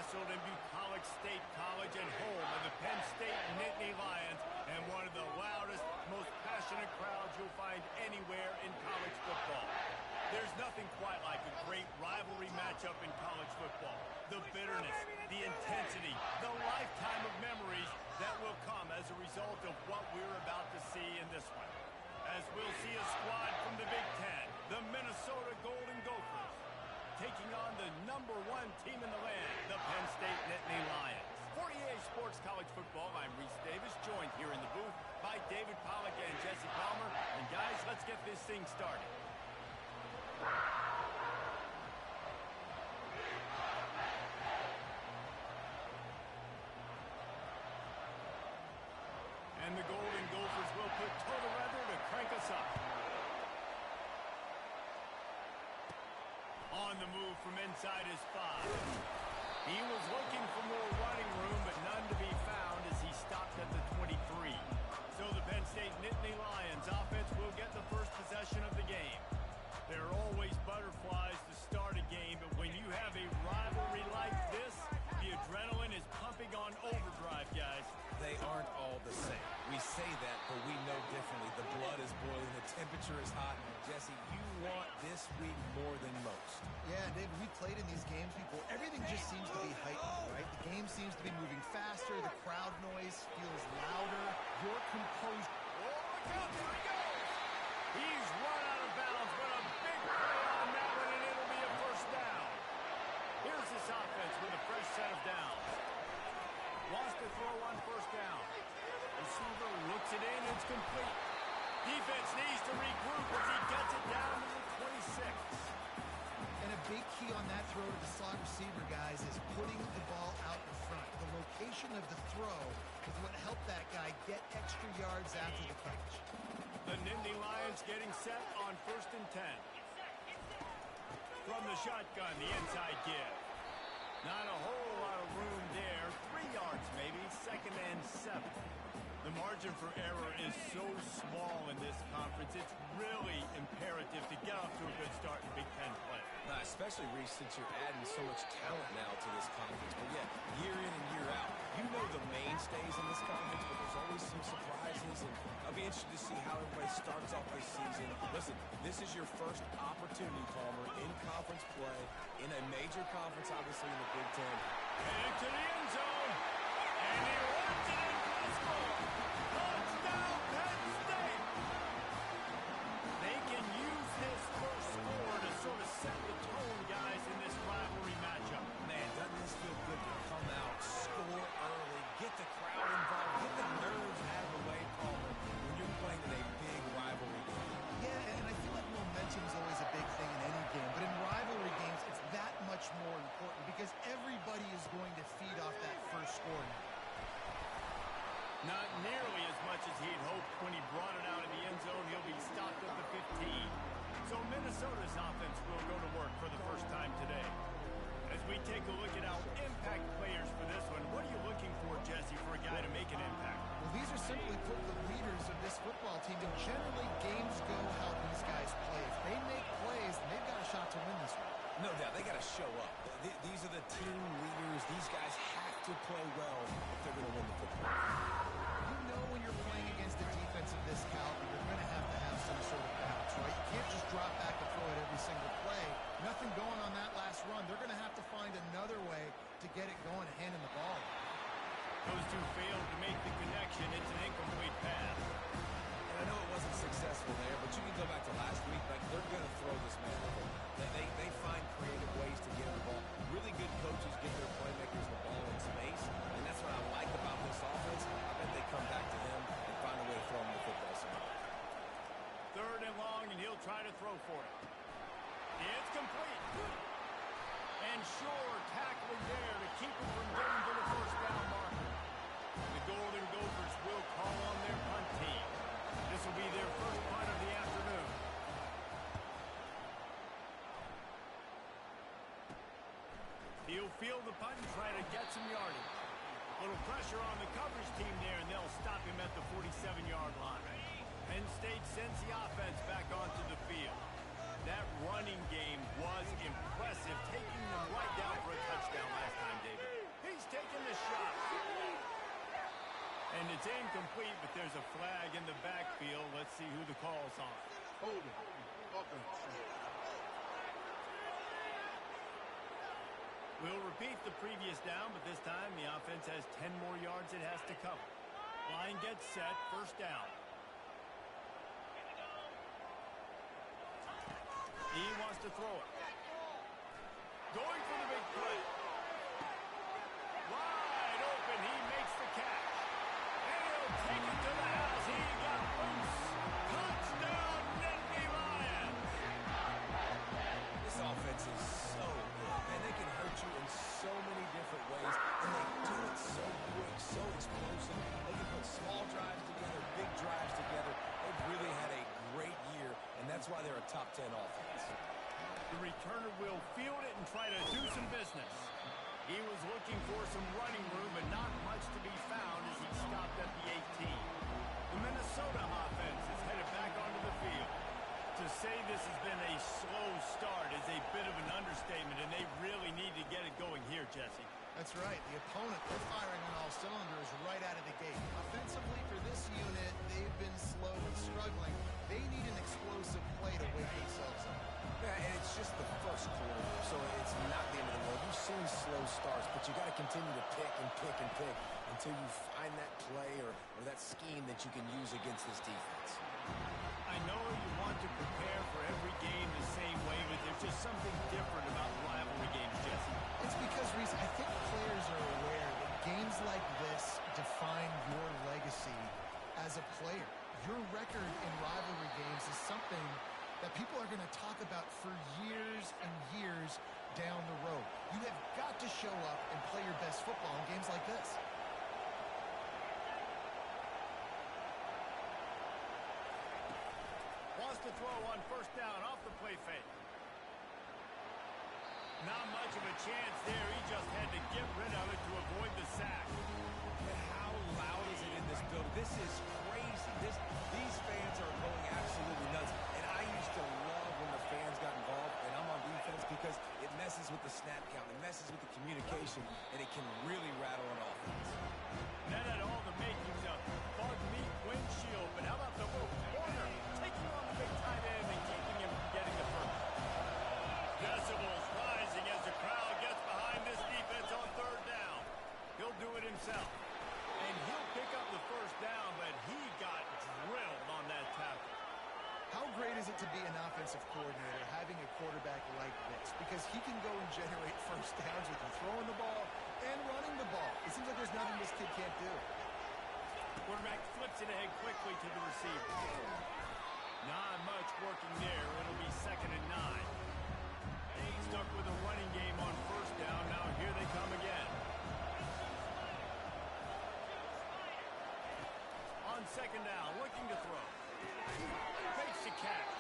nestled in Bucolic State College and home of the Penn State Nittany Lions and one of the loudest, most passionate crowds you'll find anywhere in college football. There's nothing quite like a great rivalry matchup in college football. The bitterness, the intensity, the lifetime of memories that will come as a result of what we're about to see in this one. As we'll see a squad from the Big Ten, the Minnesota Golden Gophers, taking on the #1 team in the land, the Penn State Nittany Lions. For EA Sports College Football, I'm Reese Davis, joined here in the booth by David Pollack and Jesse Palmer. And guys, let's get this thing started. And the Golden Gophers will put toe to leather to crank us up. On the move from inside his 5. He was looking for more running room, but none to be found as he stopped at the 23. So the Penn State Nittany Lions offense will get the first possession of the game. There are always butterflies to start a game, but when you have a rivalry like this, the adrenaline is pumping on overdrive, guys. They aren't all the same. We say that, but we know differently. The blood is boiling, the temperature is hot. Jesse, you want this week more than most. Yeah, David, we played in these games before. Everything just seems to be heightened, right? The game seems to be moving faster. The crowd noise feels louder. Your composure. Oh, look out, there he goes! He's run out of bounds, but a big play on that one, and it'll be a first down. Here's this offense with a fresh set of downs. Wants to throw on first down. Receiver looks it in, it's complete. Defense needs to regroup as he gets it down to the 26. And a big key on that throw to the slot receiver, guys, is putting the ball out in front. The location of the throw is what helped that guy get extra yards after the catch. The Nittany Lions getting set on 1st and 10. From the shotgun, the inside give. Not a whole lot of room there. 3 yards maybe, 2nd and 7. The margin for error is so small in this conference, it's really imperative to get off to a good start in Big Ten play. Especially, Reese, since you're adding so much talent now to this conference. But yeah, year in and year out, you know the mainstays in this conference, but there's always some surprises. And I'll be interested to see how everybody starts off this season. Listen, this is your first opportunity, Palmer, in conference play, in a major conference, obviously in the Big Ten. Heading to the end zone, and he runs it in for the score. Touchdown, Penn State! They can use this first score to sort of set the tone, guys, in this rivalry matchup. Man, doesn't this feel good to come out, score early, get the crowd involved, get the nerves out of the way, Palmer, when you're playing in a big rivalry game. Yeah, and I feel like momentum is always a big thing in any game, but in rivalry games, it's that much more important because everybody is going to feed off that first score now. Not nearly as much as he'd hoped when he brought it out of the end zone. He'll be stopped at the 15. So Minnesota's offense will go to work for the first time today. As we take a look at our impact players for this one, what are you looking for, Jesse, for a guy to make an impact? Well, these are simply put the leaders of this football team, and generally games go how these guys play. If they make plays, then they've got a shot to win this one. No doubt, they got to show up. These are the team leaders. These guys have to play well if they're going to win the football. You know when you're playing against a defense of this caliber, you're going to have some sort of bounce, right? You can't just drop back and throw it every single play. Nothing going on that last run. They're going to have to find another way to get it going and handing the ball. Those two failed to make the connection. It's an incomplete pass. I know it wasn't successful there, but you can go back to last week. Like, they're going to throw this man over. They find creative ways to get him the ball. Really good coaches get their playmakers the ball in space, and that's what I like about this offense. I bet they come back to him and find a way to throw him the football somewhere. 3rd and long, and he'll try to throw for it. It's complete. And sure, tackling there to keep him from getting to the first down marker. The Golden Gophers will call on their punt team. This will be their first punt of the afternoon. He'll field the punt and try to get some yardage. A little pressure on the coverage team there, and they'll stop him at the 47-yard line. Penn State sends the offense back onto the field. That running game was impressive, taking them right down for a touchdown last time, David. It's incomplete, but there's a flag in the backfield. Let's see who the call's on. Holding. Offense. We'll repeat the previous down, but this time the offense has 10 more yards it has to cover. Line gets set, first down. He wants to throw it. Going for the big play. Wide open, he makes the catch. And he'll take it to the house. He got loose. Touchdown, Nittany Lions. This offense is so good, man. They can hurt you in so many different ways, and they do it so quick, so explosive. They can put small drives together, big drives together. They've really had a great year, and that's why they're a top 10 offense. The returner will field it and try to do some business. He was looking for some running room, but not much to be found as he stopped at the 18. The Minnesota offense is headed back onto the field. To say this has been a slow start is a bit of an understatement, and they really need to get it going here, Jesse. That's right. The opponent, they're firing on all cylinders right out of the gate. Offensively, for this unit, they've been slow and struggling. They need an explosive play to wake themselves up. Yeah, and it's just the first quarter, so it's not the end of the world. You've seen slow starts, but you got to continue to pick and pick and pick until you find that play or that scheme that you can use against this defense. I know you want to prepare for every game the same way, but there's just something different about rivalry games, Jesse. It's because, Reese, I think players are aware that games like this define your legacy as a player. Your record in rivalry games is something that people are going to talk about for years and years down the road. You have got to show up and play your best football in games like this. Wants to throw on first down off the play fake. Not much of a chance there. He just had to get rid of it to avoid the sack. But how loud is it in this building? This is crazy. These fans are going absolutely nuts. And I used to love when the fans got involved, and I'm on defense because it messes with the snap count. It messes with the communication, and it can really rattle an offense. That had all the makings of bug meat windshield. But how about the little corner taking on the big tight end and keeping him from getting the first? Decibels rising as the crowd gets behind this defense on third down. He'll do it himself. And he'll pick up the first down, but he got drilled on that tackle. How great is it to be an offensive coordinator having a quarterback like this? Because he can go and generate first downs with you throwing the ball and running the ball. It seems like there's nothing this kid can't do. Quarterback flips it ahead quickly to the receiver. Not much working there. It'll be 2nd and 9. Stuck with a running game on first down. Now here they come again. On 2nd down, looking to throw. Fakes the catch.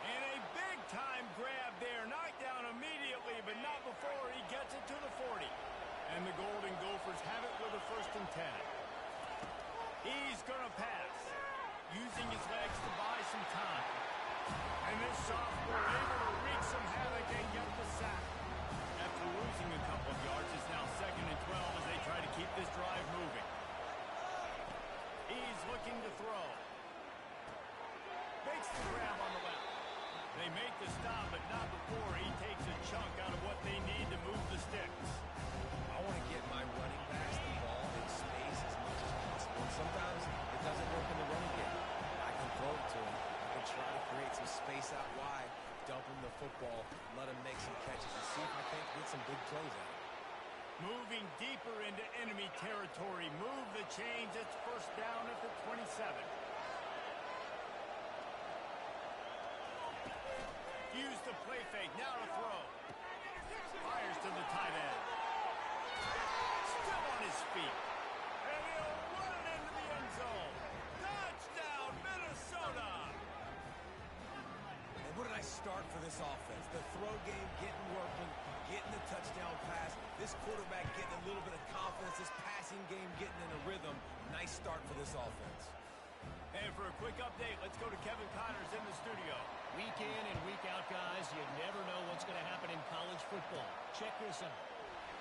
And a big-time grab there. Knocked down immediately, but not before he gets it to the 40. And the Golden Gophers have it with a 1st and 10. He's going to pass, using his legs to buy some time. And this sophomore able to wreak some havoc and get the sack. After losing a couple of yards, it's now 2nd and 12 as they try to keep this drive moving. He's looking to throw. Makes the grab on the left. They make the stop, but not before he takes a chunk out of what they need to move the sticks. I want to get my running backs the ball in space as much as possible. And sometimes it doesn't work in the running game. I can throw it to him. I can try to create some space out wide, dump him the football, let him make some catches, and see if I can't get some big plays out of him. Moving deeper into enemy territory. Move the chains. It's first down at the 27. Use the play fake. Now to throw. Fires to the tight end. Still on his feet. And he'll run it into the end zone. Touchdown, Minnesota! And what did I start for this offense? The throw game getting working, getting the touchdown pass. This quarterback getting a little bit of confidence. This passing game getting in a rhythm. Nice start for this offense. And for a quick update, let's go to Kevin Connors in the studio. Week in and week out, guys, you never know what's going to happen in college football. Check this out.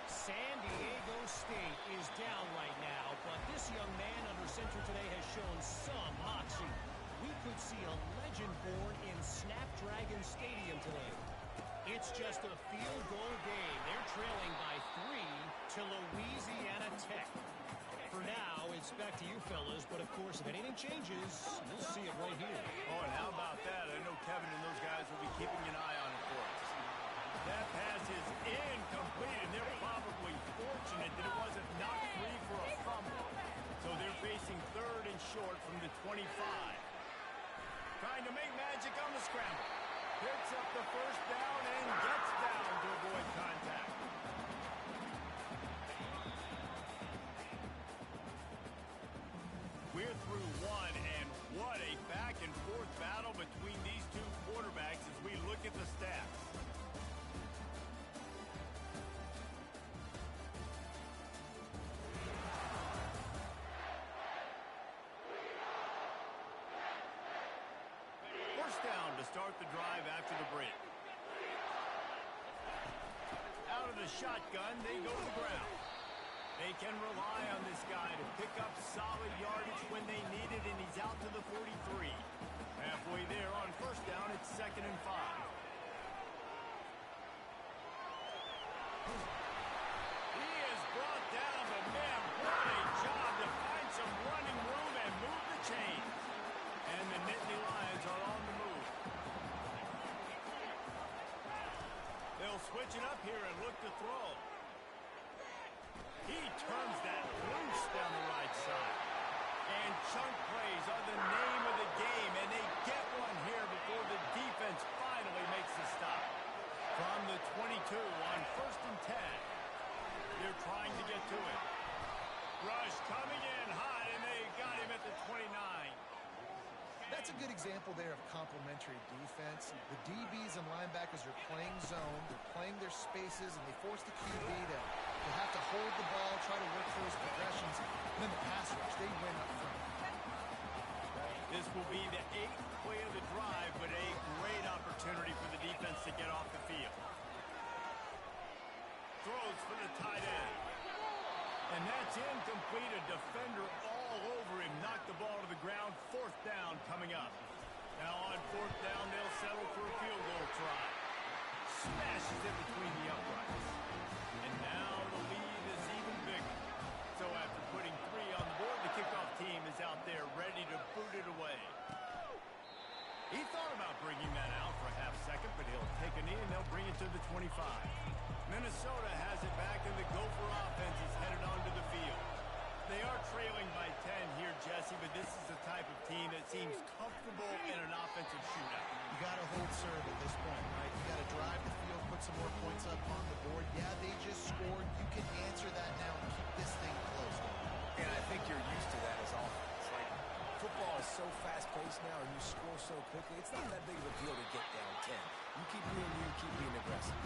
San Diego State is down right now, but this young man under center shown some moxie. We could see a legend born in Snapdragon Stadium today. It's just a field goal game. They're trailing by 3 to Louisiana Tech. For now, it's back to you fellas, but of course, if anything changes, you'll see it right here. Oh, and how about that? I know Kevin and those guys will be keeping an eye on it for us. That pass is incomplete, and they're probably fortunate that it wasn't knocked free for a fumble. So they're facing 3rd and short from the 25. Trying to make magic on the scramble. Picks up the first down and gets down to avoid contact. We're through one, and what a back-and-forth battle between these two quarterbacks as we look at the stats. First down to start the drive after the break. Out of the shotgun, they go to the ground. They can rely on this guy to pick up solid yardage when they need it, and he's out to the 43. Halfway there on first down, it's 2nd and 5. He is brought down, but man, what a job to find some running room and move the chains. And the Nittany Lions are on the move. They'll switch it up here and look to throw. He turns that loose down the right side. And chunk plays are the name of the game, and they get one here before the defense finally makes the stop. From the 22 on 1st and 10. They're trying to get to it. Rush coming in hot, and they got him at the 29. That's a good example there of complementary defense. The DBs and linebackers are playing zone, they're playing their spaces, and they force the QB to have to hold the ball, try to work through his progressions, and then the pass rush, they win up front. This will be the 8th play of the drive, but a great opportunity for the defense to get off the field. Throws for the tight end. And that's incomplete. A defender all over him. Knocked the ball to the ground. 4th down coming up. Now on 4th down, they'll settle for a field goal try. Smashes it between the uprights. And now the lead is even bigger. So after putting 3 on the board, the kickoff team is out there ready to boot it away. He thought about bringing that out for a half second, but he'll take a knee and they'll bring it to the 25. Minnesota has it back, and the Gopher offense is headed onto the field. They are trailing by 10 here, Jesse, but this is the type of team that seems comfortable in an offensive shootout. You got to hold serve at this point, right? You got to drive the field, put some more points up on the board. Yeah, they just scored. You can answer that now and keep this thing close. And I think you're used to that as offense. Like, football is so fast-paced now, and you score so quickly, it's not that big of a deal to get down 10. You keep being you, keep being aggressive.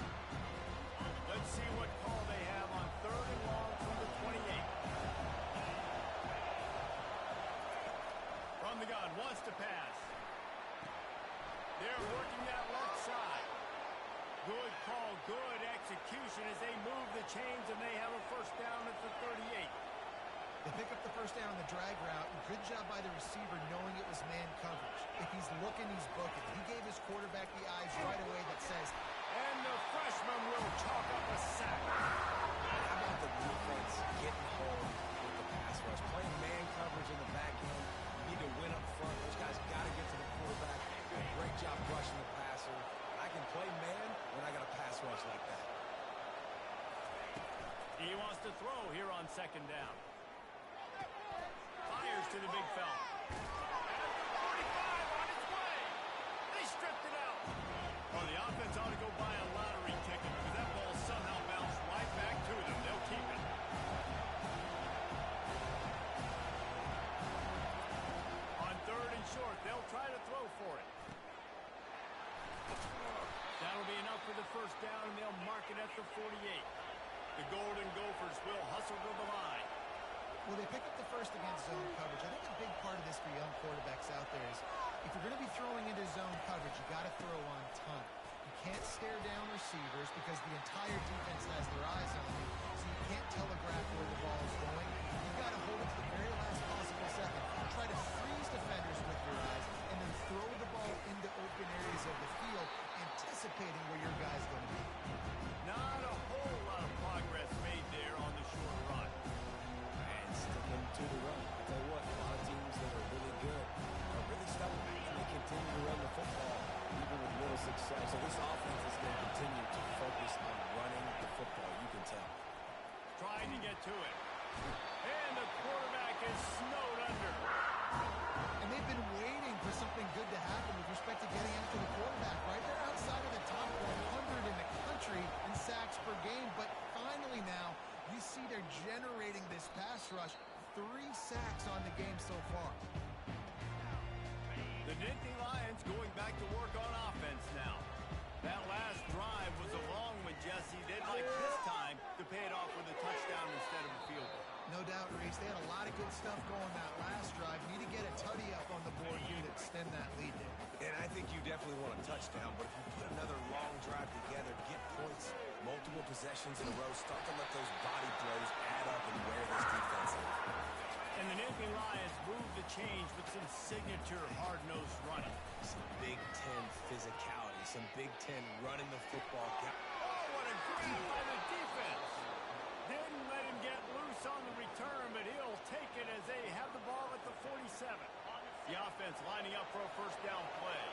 Let's see what call they have on 3rd and long from the 28. From the gun, wants to pass. They're working that left side. Good call, good execution as they move the chains, and they have a first down at the 38. They pick up the first down on the drag route. Good job by the receiver knowing it was man coverage. If he's looking, he's booking. He gave his quarterback the eyes right away that says, and the freshman will chalk up a sack. How about the defense getting home with the pass rush? Playing man coverage in the back end. You need to win up front. Those guys got to get to the quarterback. Do a great job rushing the passer. I can play man when I got a pass rush like that. He wants to throw here on 2nd down. Fires to the big fella. At the 45 on its way. They stripped it out. Well, the offense ought to go buy a lottery ticket because that ball somehow bounced right back to them. They'll keep it. On 3rd and short, they'll try to throw for it. That'll be enough for the first down, and they'll mark it at the 48. The Golden Gophers will hustle to the line. well, they pick up the first against zone coverage. I think a big part of this for young quarterbacks out there is if you're going to be throwing into zone coverage, you got to throw on time. You can't stare down receivers because the entire defense has their eyes on you, so you can't telegraph where the ball is going. You've got to hold it to the very last possible second and try to And the quarterback is snowed under. And they've been waiting for something good to happen with respect to getting after the quarterback, right? They're outside of the top 100 in the country in sacks per game, but finally now you see they're generating this pass rush. 3 sacks on the game so far. The Nittany Lions going back to work on offense now. That last drive was a long one, Jesse. They'd like this time to pay it off with a touchdown instead of a field goal. No doubt, Reese. They had a lot of good stuff going that last drive. Need to get a tutty up on the board here to extend that lead there. And I think you definitely want a touchdown, but if you put another long drive together, get points, multiple possessions in a row, start to let those body blows add up and wear this defense out. And the Nittany Lions move the change with some signature hard-nosed running. Some Big Ten physicality, some Big Ten running the football. Oh, what a grab by the defense. Didn't let him get loose on the return, but he'll take it as they have the ball at the 47. The offense lining up for a first down play.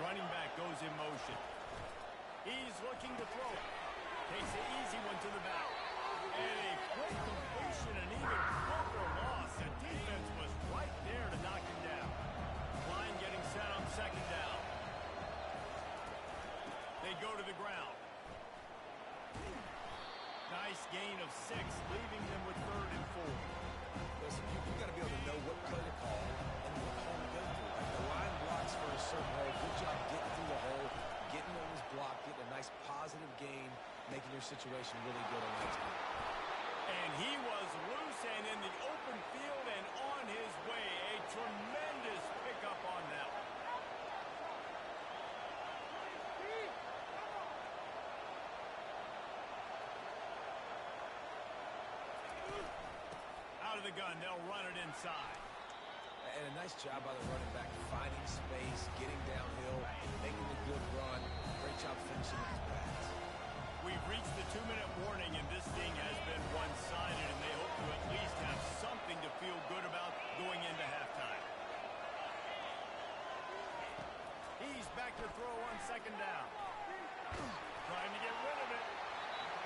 Running back goes in motion. He's looking to throw it. Takes an easy one to the back. And a quick completion and even quicker loss. The defense was right there to knock him down. Line getting set on second down. They go to the ground. Nice gain of 6, leaving them with 3rd and 4. Listen, you've got to be able to know what play to call and what hole to go through. Like the line blocks for a certain hole. Good job getting through the hole, getting what was blocked, getting a nice positive gain, making your situation really good on that time. And he was loose and in the open field and on his way. A tremendous pickup on that one. Out of the gun, they'll run it inside. And a nice job by the running back, finding space, getting downhill, making a good run. Great job finishing with his pass. We've reached the 2-minute warning, and this thing has been one-sided, and they hope to at least have something to feel good about going into halftime. He's back to throw on second down. Trying to get rid of it.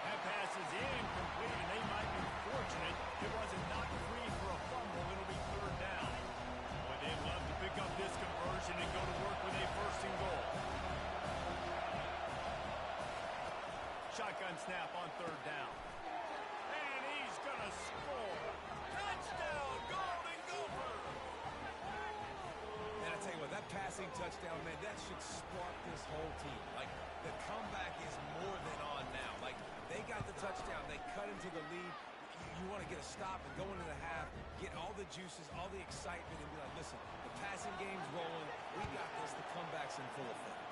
That pass is incomplete, and they might be fortunate it wasn't knocked free for a fumble. It'll be 3rd down. Boy, they'd love to pick up this conversion and go to work with a 1st and goal. Shotgun snap on 3rd down. And he's going to score. Touchdown, Golden Gophers! And I tell you what, that passing touchdown, man, that should spark this whole team. Like, the comeback is more than on now. Like, they got the touchdown. They cut into the lead. You want to get a stop and go into the half, get all the juices, all the excitement, and be like, listen, the passing game's rolling. We got this. The comeback's in full effect.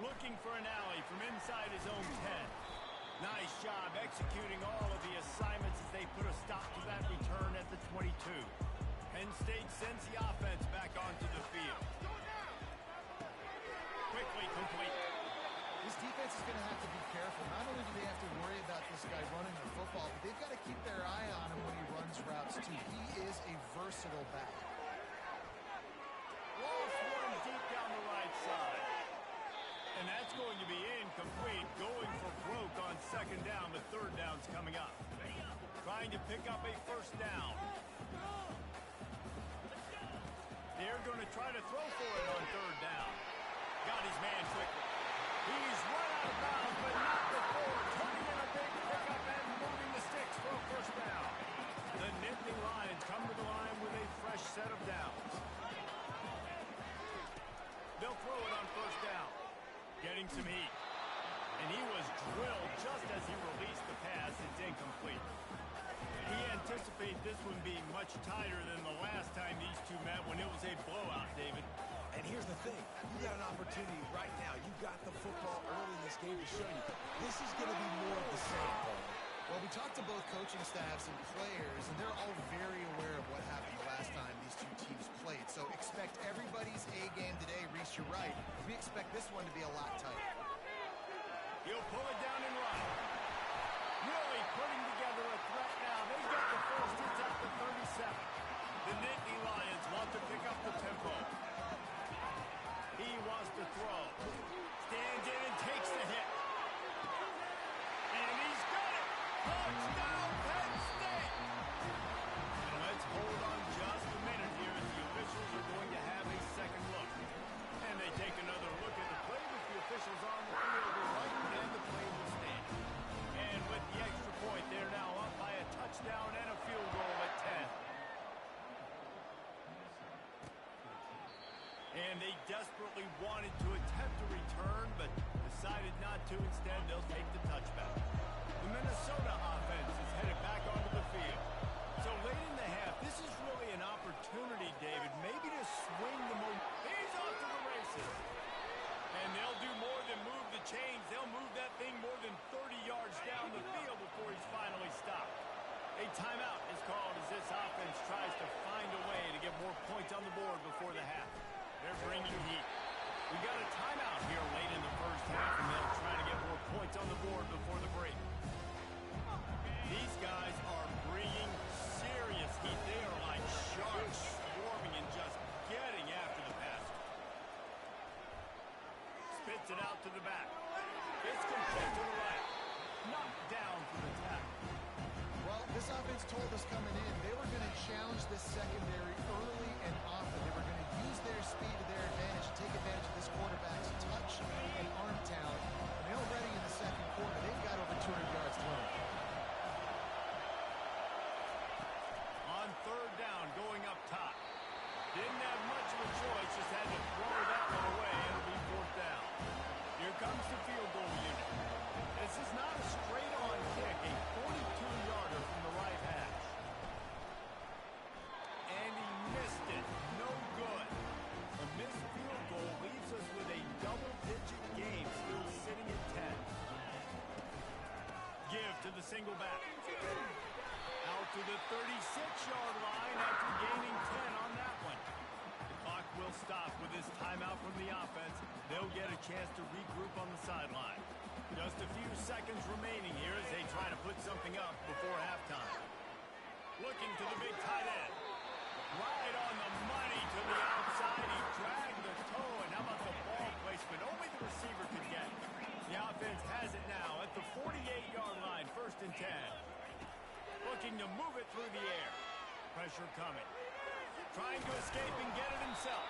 Looking for an alley from inside his own 10. Nice job executing all of the assignments as they put a stop to that return at the 22. Penn State sends the offense back onto the field. Quickly complete. This defense is going to have to be careful. Not only do they have to worry about this guy running the football, but they've got to keep their eye on him when he runs routes, too. He is a versatile back. Lost one deep down the right side. And that's going to be incomplete. Going for broke on second down. The 3rd down's coming up. Trying to pick up a 1st down. They're going to try to throw for it on 3rd down. Got his man quickly. He's run out of bounds, but not before turning in a big pickup and moving the sticks for a 1st down. The Nittany Lions come to the line with a fresh set of downs. They'll throw it on 1st down. Getting some heat. And he was drilled just as he released the pass. It's incomplete. We anticipate this one being much tighter than the last time these two met when it was a blowout, David. And here's the thing. You got an opportunity right now. You got the football early in this game to show you. This is going to be more of the same, Paul. Well, we talked to both coaching staffs and players, and they're all very aware of what happened the last time these two teams played. So expect everybody's A game today. Reese, you're right. We expect this one to be a lot tighter. He'll pull it down and run. Really putting together a threat now. They get the first. It's at the 37. The Nittany Lions want to pick up the tempo. He wants to throw. Stands in and takes the hit. Touchdown, Penn State! And let's hold on just a minute here as the officials are going to have a second look. And they take another look at the play with the officials on the field right, and the play will stand. And with the extra point, they're now up by a touchdown and a field goal at 10. And they desperately wanted to attempt a return, but decided not to. Instead, they'll take the touchback. The Minnesota offense is headed back onto the field. So late in the half, this is really an opportunity, David, maybe to swing the momentum. He's off to the races. And they'll do more than move the chains. They'll move that thing more than 30 yards down the field before he's finally stopped. A timeout is called as this offense tries to find a way to get more points on the board before the half. They're bringing heat. We got a timeout here late in the first half, and they'll try to get more points on the board before the break. These guys are bringing serious heat. They are like sharks swarming and just getting after the passer. Spits it out to the back. It's complete to the right. Knocked down for the tackle. Well, this offense told us coming in they were going to challenge this secondary early and often. They were going to use their speed to their advantage and take advantage of this quarterback's touch and arm talent. And already in the second quarter, they've got over 200 yards thrown. On third down, going up top. Didn't have much of a choice, just had to throw that one away, and it'll be fourth down. Here comes the field goal unit. This is not a straight-on kick, a 42-yarder from the right hash. And he missed it. No good. A missed field goal leaves us with a double-digit game, still sitting at 10. Give to the single back. Out to the 36-yard line after gaining 10 on that one. The clock will stop with this timeout from the offense. They'll get a chance to regroup on the sideline. Just a few seconds remaining here as they try to put something up before halftime. Looking to the big tight end. Right on the money to the outside. He dragged the toe, and how about the ball placement? Only the receiver could get. The offense has it now at the 48-yard line, first and 10. Looking to move it through the air. Pressure coming. Trying to escape and get it himself.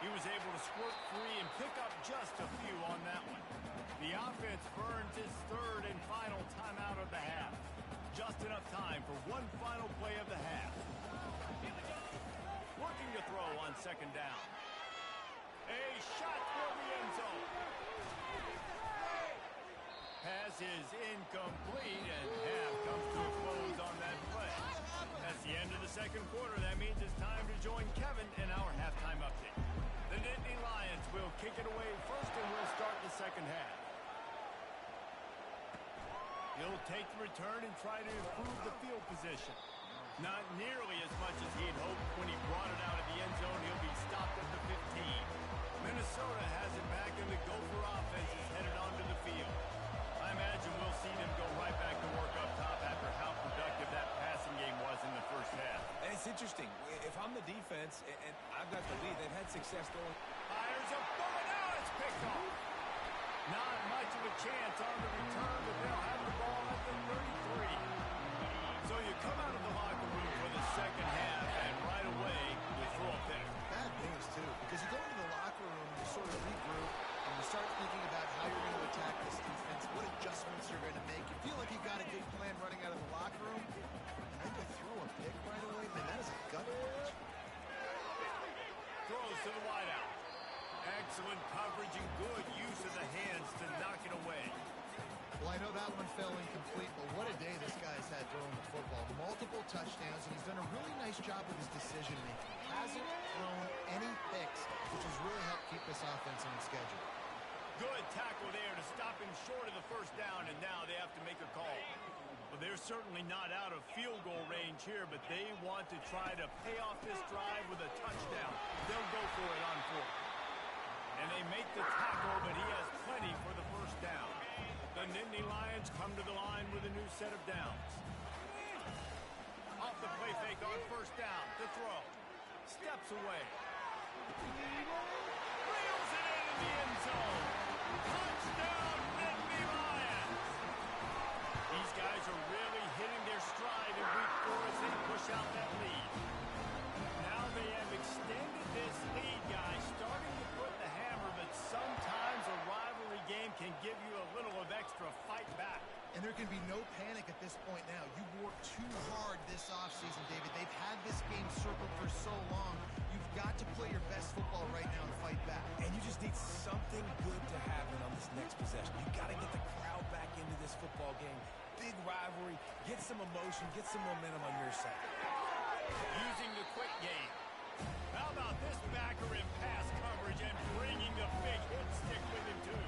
He was able to squirt free and pick up just a few on that one. The offense burns his third and final timeout of the half. Just enough time for one final play of the half. Looking to throw on second down. A shot for the end zone. Pass is incomplete, and half comes to a close on that play. That's the end of the second quarter. That means it's time to join Kevin in our halftime update. The Nittany Lions will kick it away first, and we'll start the second half. He'll take the return and try to improve the field position. Not nearly as much as he'd hoped when he brought it out of the end zone. He'll be stopped at the 15. Minnesota has it back, and the Gopher offense is headed onto the field. I imagine we'll see them go right back to work up top after how productive that passing game was in the first half. And it's interesting. If I'm the defense and I've got the lead, they've had success throwing. Fires a bullet. Now it's picked off. Not much of a chance on the return, but they'll have the ball at the 33. So you come out of the locker room for the second half, and right away you throw a pick. Bad news, too, because you go into the locker room and you sort of regroup, and you start thinking about how you're going to attack this defense, what adjustments you're going to make. You feel like you've got a good plan running out of the locker room, and then you throw a pick right away. Man, that is a gut punch. Throws to the wideout. Excellent coverage and good use of the hands to knock it away. Well, I know that one fell incomplete, but what a day this guy's had throwing the football. Multiple touchdowns, and he's done a really nice job with his decision-making. Hasn't thrown any picks, which has really helped keep this offense on schedule. Good tackle there to stop him short of the first down, and now they have to make a call. Well, they're certainly not out of field goal range here, but they want to try to pay off this drive with a touchdown. They'll go for it on fourth. And they make the tackle, but he has plenty for the first down. The Nittany Lions come to the line with a new set of downs. Off the play fake on first down. To throw. Steps away. Reels it into the end zone. Touchdown, Nittany Lions. These guys are really finish out that lead. Now they have extended this lead, guys, starting to put the hammer, but sometimes a rivalry game can give you a little of extra fight back. And there can be no panic at this point now. You've worked too hard this offseason, David. They've had this game circled for so long. You've got to play your best football right now and fight back. And you just need something good to happen on this next possession. You got to get the crowd back into this football game. Big rivalry. Get some emotion. Get some momentum on your side. Using the quick game. How about this backer in pass coverage and bringing the big hit stick with him, too?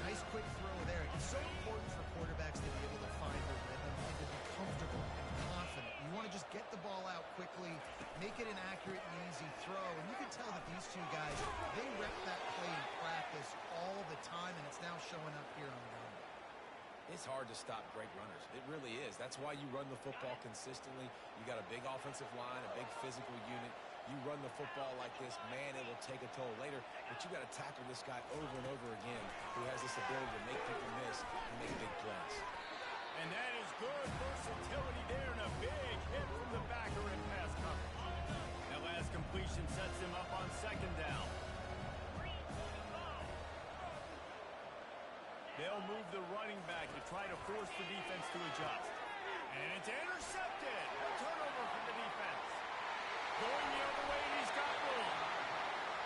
Nice quick throw there. It's so important for quarterbacks to be able to find their rhythm and to be comfortable and confident. You want to just get the ball out quickly, make it an accurate and easy throw. And you can tell that these two guys, they rep that play in practice all the time, and it's now showing up here on the ground. It's hard to stop great runners. It really is. That's why you run the football consistently. You got a big offensive line, a big physical unit. You run the football like this, man, it will take a toll later. But you got to tackle this guy over and over again who has this ability to make people miss and make big plays. And that is good versatility there and a big hit from the backer in pass coverage. That last completion sets him up on second down. They'll move the running back to try to force the defense to adjust. And it's intercepted. A turnover for the defense. Going the other way, and he's got room.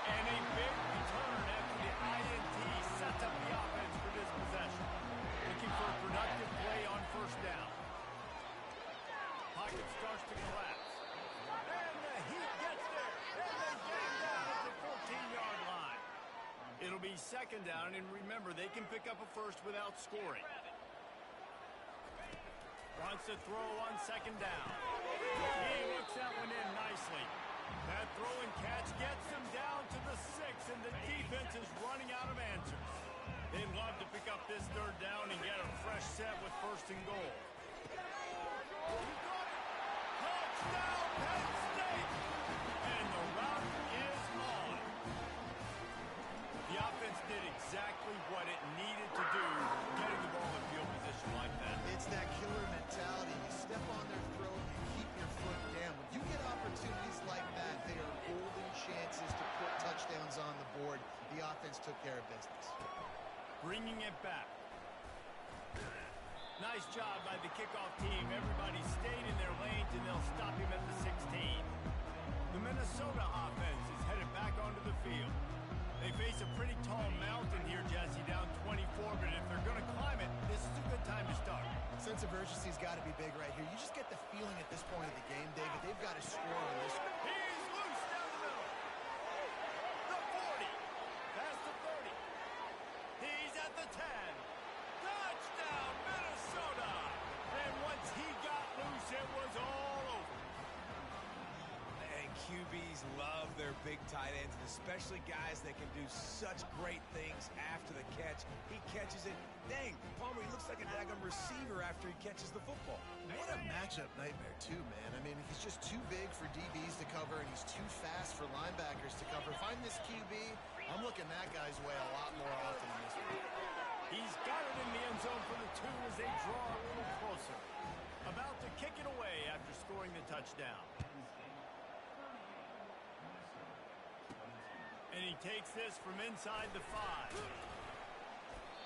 And a big return after the INT sets up the offense for this possession. Looking for a productive play on first down. Pocket starts to collapse. And the heat gets there. And they get him down at the 14-yard line. It'll be second down, and remember, they can pick up a first without scoring. Wants to throw on second down. He looks that one in nicely. That throw and catch gets them down to the 6, and the defense is running out of answers. They'd love to pick up this third down and get a fresh set with first and goal. Touchdown, Penn State! And the route is on. The offense did exactly what it needed to do, getting the ball in field position like that. It's that killer mentality. You step on their throat, you keep your foot down. When you get opportunities like that, they are golden chances to put touchdowns on the board. The offense took care of business. Bringing it back. Nice job by the kickoff team. Everybody stayed in their lanes, and they'll stop him at the 16. The Minnesota offense is headed back onto the field. They face a pretty tall mountain here, Jesse, down 24, but if they're going to climb it, this is a good time to start. Sense of urgency's got to be big right here. You just get the feeling at this point of the game, David, they've got to score on this. He's loose down the middle. The 40. Past the 30. He's at the 10. Touchdown, Minnesota. And once he got loose, it was all over. And QBs love their big tight ends, and especially guys that can do such great things after the catch. He catches it. Dang, Palmer, he looks like a daggum receiver after he catches the football. What a matchup nightmare, too, man. I mean, he's just too big for DBs to cover, and he's too fast for linebackers to cover. Find this QB, I'm looking that guy's way a lot more often than this one. He's got it in the end zone for the 2 as they draw a little closer. About to kick it away after scoring the touchdown. And he takes this from inside the 5.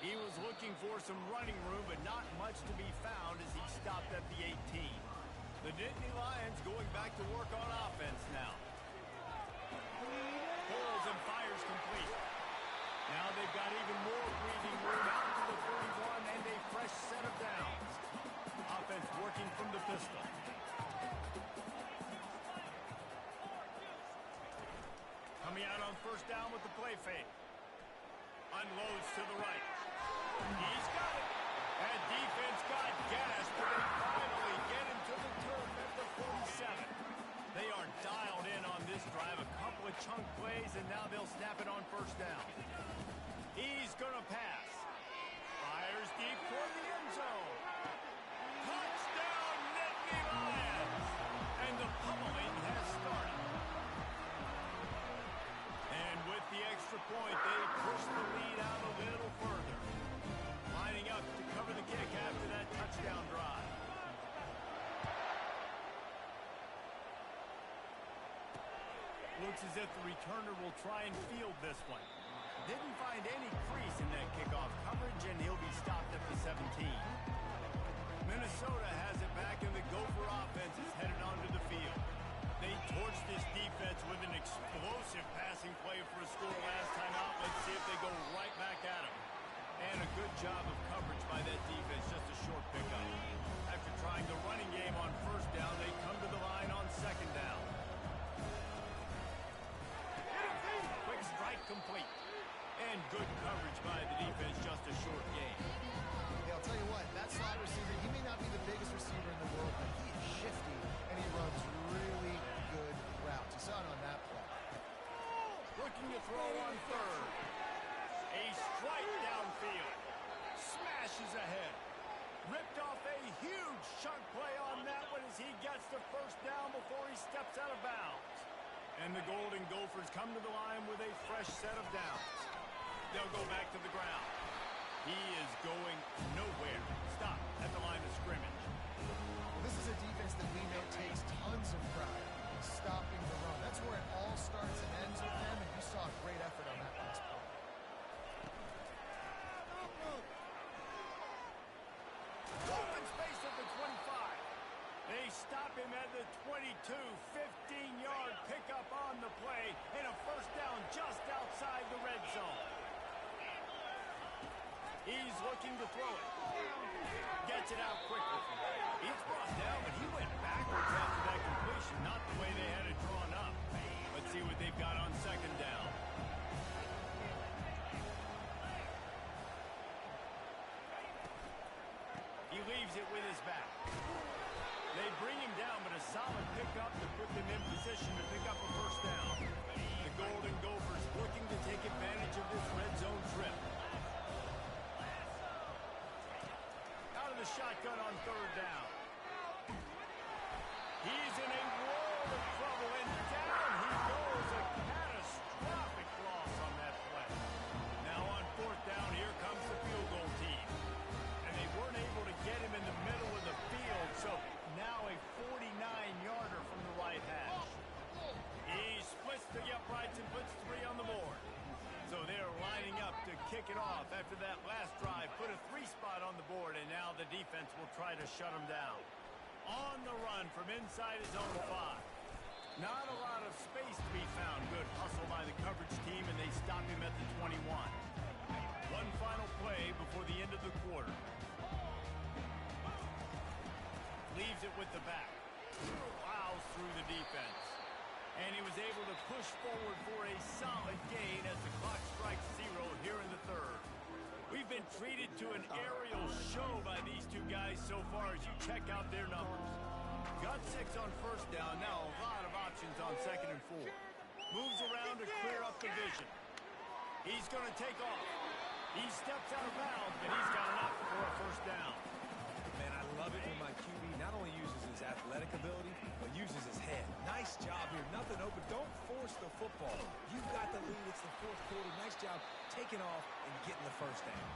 He was looking for some running room, but not much to be found as he stopped at the 18. The Nittany Lions going back to work on offense now. Pulls and fires complete. Now they've got even more breathing room out to the 31 and a fresh set of downs. Offense working from the pistol. Coming out on first down with the play fake. Unloads to the right. He's got it. That defense got gas, but they finally get him to the turf at the 47. They are dialed in on this drive. A couple of chunk plays, and now they'll snap it on first down. He's going to pass. Fires deep toward the end zone. Touchdown, Nittany Lions! And the pummeling has started. And with the extra point, they push the lead out a little further. Looks as if the returner will try and field this one. Didn't find any crease in that kickoff coverage, and he'll be stopped at the 17. Minnesota has it back, and the Gopher offense is headed onto the field. They torched this defense with an explosive passing play for a score last time out. Let's see if they go right back at him. And a good job of coverage by that defense, just a short pickup. After trying the running game on first down, they come to the line on second down. Quick strike complete. And good coverage by the defense, just a short game. Yeah, I'll tell you what, that slot receiver, he may not be the biggest receiver in the world, but he is shifty, and he runs really good routes. You saw it on that play. Looking to throw on third. A strike downfield. Smashes ahead. Ripped off a huge chunk play on that one as he gets the first down before he steps out of bounds. And the Golden Gophers come to the line with a fresh set of downs. They'll go back to the ground. He is going nowhere. Stop at the line of scrimmage. Well, this is a defense that we know takes tons of pride in stopping the run. That's where it all starts and ends with them, and you saw a great effort on that last play. Open space at the 25. They stop him at the 22. 15-yard pickup on the play, and a first down just outside the red zone. He's looking to throw it. Gets it out quickly. He's brought down, but he went backwards after that completion, not the way they had it drawn up. Let's see what they've got on second down. He leaves it with his back. They bring him down, but a solid pickup to put them in position to pick up a first down. The Golden Gophers looking to take advantage of this red zone trip. Out of the shotgun on third down. He's in a world of trouble, and down he goes. A catastrophic loss on that play. Now on fourth down, here comes the field goal team. And they weren't able to get him in the middle of the field, so now a 49-yarder from the right hash. He splits the uprights and puts 3 on the board. So they're lining up to kick it off after that last drive. Put a 3 spot on the board, and now the defense will try to shut him down. On the run from inside his own 5. Not a lot of space to be found. Good hustle by the coverage team, and they stop him at the 21. One final play before the end of the quarter. Leaves it with the back. Plows through the defense. And he was able to push forward for a solid gain as the clock strikes 0 here in the third. We've been treated to an aerial show by these two guys so far as you check out their numbers. Got 6 on first down. Now a lot of options on second and 4. Moves around to clear up the vision. He's going to take off. He steps out of bounds, but he's got enough for a first down. Man, I love it when my QB not only uses his athletic ability, but uses his head. Nice job here. Nothing open. Don't force the football. You've got the lead. It's the fourth quarter. Nice job taking off and getting the first down.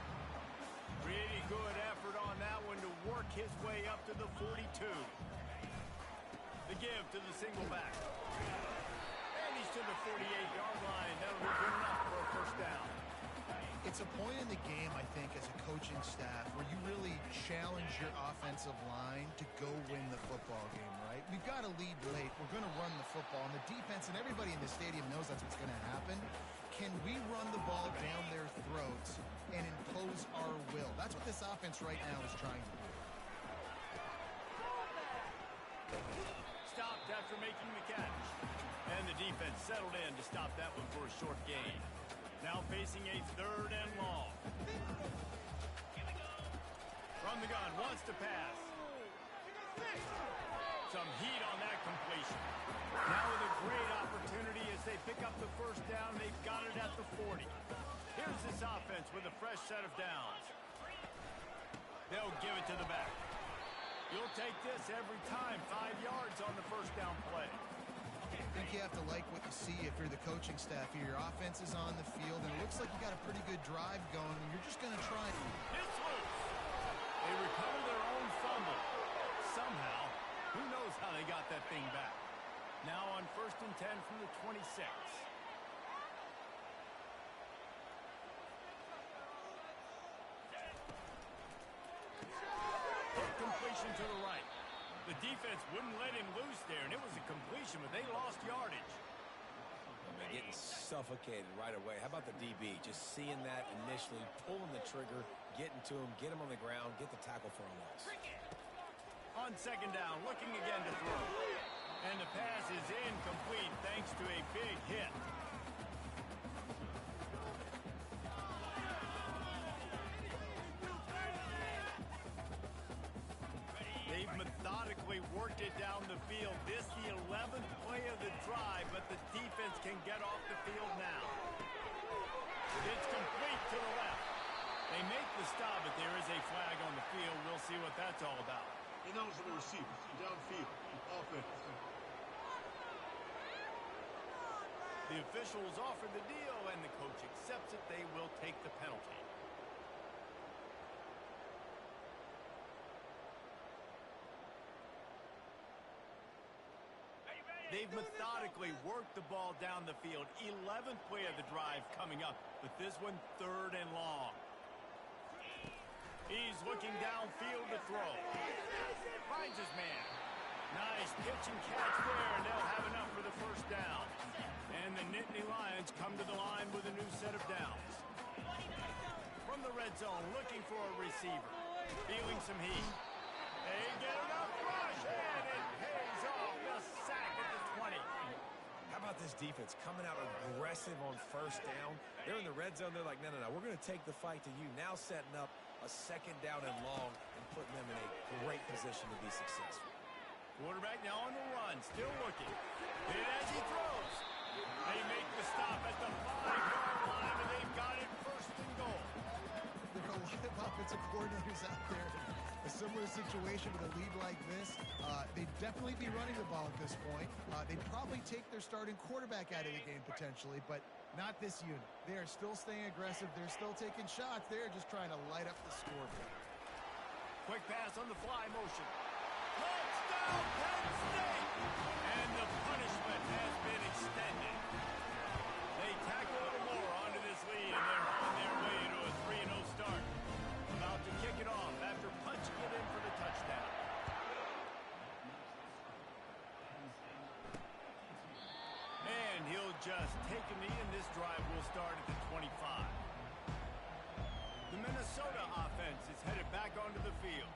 Pretty good effort on that one to work his way up to the 42. The give to the single back. And he's to the 48-yard line. That'll be good enough for a first down. It's a point in the game, I think, as a coaching staff where you really challenge your offensive line to go win the football game, right? We've got to lead late. We're going to run the football. And the defense and everybody in the stadium knows that's what's going to happen. Can we run the ball down their throats and impose our will? That's what this offense right now is trying to do. Stopped after making the catch. And the defense settled in to stop that one for a short gain. Now facing a third and long. From the gun, wants to pass. Some heat on that completion. Now with a great opportunity as they pick up the first down. They've got it at the 40. Here's this offense with a fresh set of downs. They'll give it to the back. You'll take this every time. 5 yards on the first down play. I think you have to like what you see if you're the coaching staff here. Your offense is on the field, and it looks like you got a pretty good drive going, and you're just going to try. It's loose. They recover their own fumble. Somehow, who knows how they got that thing back. Now on 1st and 10 from the 26. Completion to the right. The defense wouldn't let him loose there, and it was a completion, but they lost yardage. They're getting suffocated right away. How about the DB? Just seeing that initially, pulling the trigger, getting to him, get him on the ground, get the tackle for a loss. On second down, looking again to throw. And the pass is incomplete thanks to a big hit. They've methodically worked it down the field. This is the 11th play of the drive, but the defense can get off the field now. It's complete to the left. They make the stop, but there is a flag on the field. We'll see what that's all about. Ineligible receiver, downfield, offense. The officials offer the deal, and the coach accepts it. They will take the penalty. They've methodically worked the ball down the field. 11th play of the drive coming up, but this one 3rd and long. He's looking downfield to throw. Finds his man. Nice pitch and catch there, and they'll have enough for the first down. And the Nittany Lions come to the line with a new set of downs. From the red zone, looking for a receiver. Feeling some heat. They get enough rush, and it pays off. The sack at the 20. How about this defense coming out aggressive on first down? They're in the red zone. They're like, no, we're going to take the fight to you. Now setting up a second down and long and putting them in a great position to be successful. Quarterback now on the run, still looking. Hit as he throws. They make the stop at the 5-yard line, and they've got it 1st and goal. There are a lot of offensive coordinators out there. A similar situation with a lead like this. They'd definitely be running the ball at this point. They'd probably take their starting quarterback out of the game potentially, but not this unit. They are still staying aggressive. They're still taking shots. They're just trying to light up the scoreboard. Quick pass on the fly motion. Touchdown, Penn State! And the punishment has been extended. They tack a little more onto this lead, and they're on their way to a 3-0 start. About to kick it off after punching it in for the touchdown. And he'll just take a knee, and this drive will start at the 25. The Minnesota offense is headed back onto the field.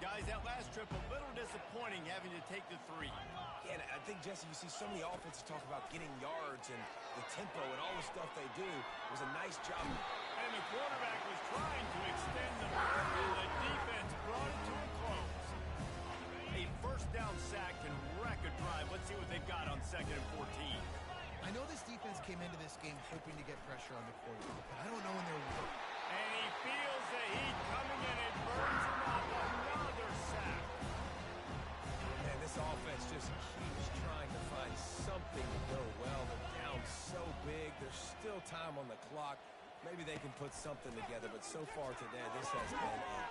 Guys, that last trip a little disappointing having to take the 3. Yeah, and I think, Jesse, you see so many offenses talk about getting yards and the tempo and all the stuff they do. It was a nice job. And the quarterback was trying to extend the mark, and the defense brought it to a close. A first down sack can wreck a drive. Let's see what they've got on 2nd and 14. I know this defense came into this game hoping to get pressure on the quarterback, but I don't know when they're ready. And he feels the heat coming in. It burns him up. Another sack. Man, this offense just keeps trying to find something to go well. They're down so big. There's still time on the clock. Maybe they can put something together, but so far today, this has been ugly.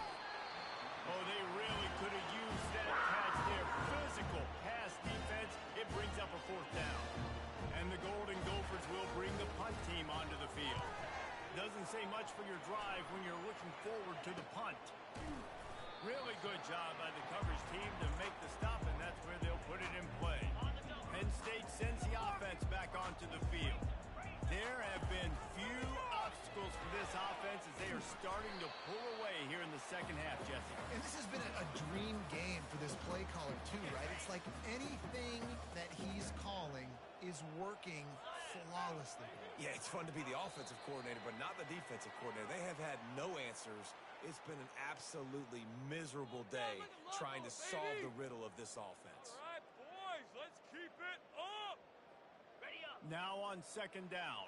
Oh, they really could have used that catch there. Physical pass defense. It brings up a 4th down. And the Golden Gophers will bring the punt team onto the field. Doesn't say much for your drive when you're looking forward to the punt. Really good job by the coverage team to make the stop, and that's where they'll put it in play. Penn State sends the offense back onto the field. There have been few obstacles for this offense as they are starting to pull away here in the second half, Jesse. And this has been a dream game for this play caller too, right? It's like anything that he's calling is working flawlessly. Yeah, it's fun to be the offensive coordinator, but not the defensive coordinator. They have had no answers. It's been an absolutely miserable day trying to solve the riddle of this offense. All right, boys, let's keep it up. Now on 2nd down.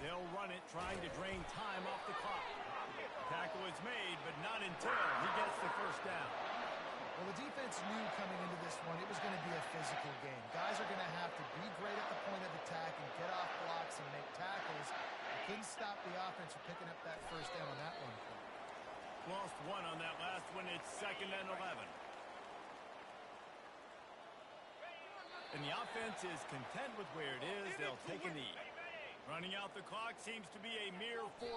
They'll run it, trying to drain time off the clock. Tackle is made, but not until he gets the first down. Well, the defense knew coming into this one it was going to be a physical game. Guys are going to have to be great at the point of attack and get off blocks and make tackles. They couldn't stop the offense from picking up that first down on that one. Lost 1 on that last one. It's 2nd and 11. And the offense is content with where it is. They'll take a knee. Running out the clock seems to be a mere 4